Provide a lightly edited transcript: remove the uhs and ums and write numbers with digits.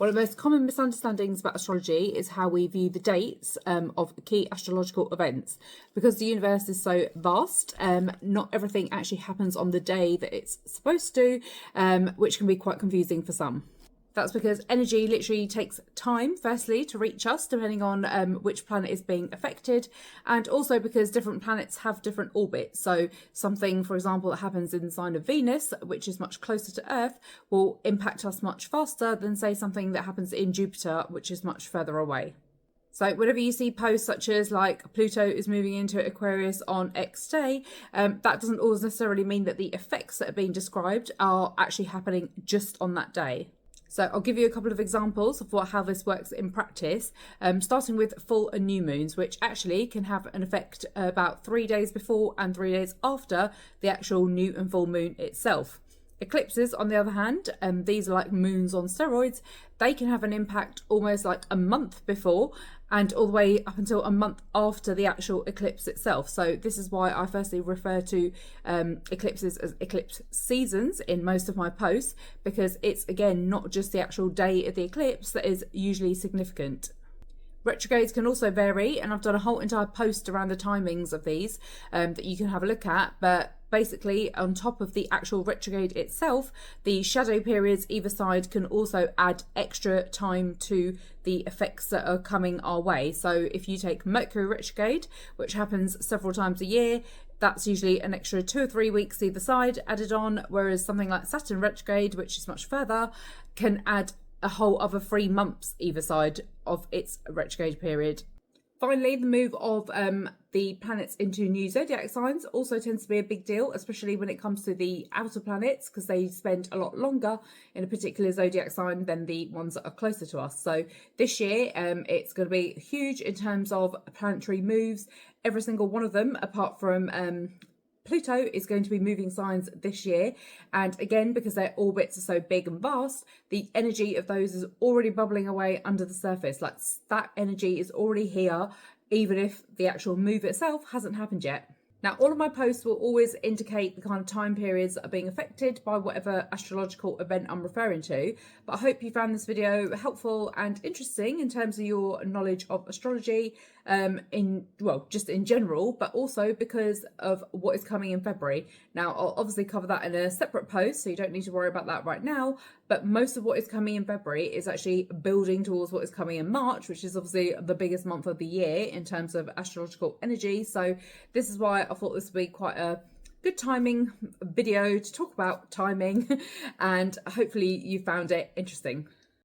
One of the most common misunderstandings about astrology is how we view the dates of key astrological events. Because the universe is so vast, not everything actually happens on the day that it's supposed to, which can be quite confusing for some. That's because energy literally takes time, firstly, to reach us, depending on which planet is being affected, and also because different planets have different orbits. So something, for example, that happens in the sign of Venus, which is much closer to Earth, will impact us much faster than, say, something that happens in Jupiter, which is much further away. So whenever you see posts such as like Pluto is moving into Aquarius on X day, that doesn't always necessarily mean that the effects that are being described are actually happening just on that day. So I'll give you a couple of examples of how this works in practice, starting with full and new moons, which actually can have an effect about 3 days before and 3 days after the actual new and full moon itself. Eclipses, on the other hand, these are like moons on steroids. They can have an impact almost like a month before and all the way up until a month after the actual eclipse itself. So this is why I firstly refer to eclipses as eclipse seasons in most of my posts, because it's, again, not just the actual day of the eclipse that is usually significant. Retrogrades can also vary, and I've done a whole entire post around the timings of these that you can have a look at. But basically, on top of the actual retrograde itself, the shadow periods either side can also add extra time to the effects that are coming our way. So if you take Mercury retrograde, which happens several times a year, that's usually an extra 2 or 3 weeks either side added on, whereas something like Saturn retrograde, which is much further, can add a whole other 3 months either side of its retrograde period. Finally, the move of the planets into new zodiac signs also tends to be a big deal, especially when it comes to the outer planets, because they spend a lot longer in a particular zodiac sign than the ones that are closer to us. So this year, it's going to be huge in terms of planetary moves. Every single one of them, apart from Pluto, is going to be moving signs this year, and again, because their orbits are so big and vast, the energy of those is already bubbling away under the surface. Like, that energy is already here, even if the actual move itself hasn't happened yet. Now, all of my posts will always indicate the kind of time periods that are being affected by whatever astrological event I'm referring to. But I hope you found this video helpful and interesting in terms of your knowledge of astrology, just in general, but also because of what is coming in February. Now, I'll obviously cover that in a separate post, so you don't need to worry about that right now. But most of what is coming in February is actually building towards what is coming in March, which is obviously the biggest month of the year in terms of astrological energy. So this is why I thought this would be quite a good timing video to talk about timing, and hopefully you found it interesting.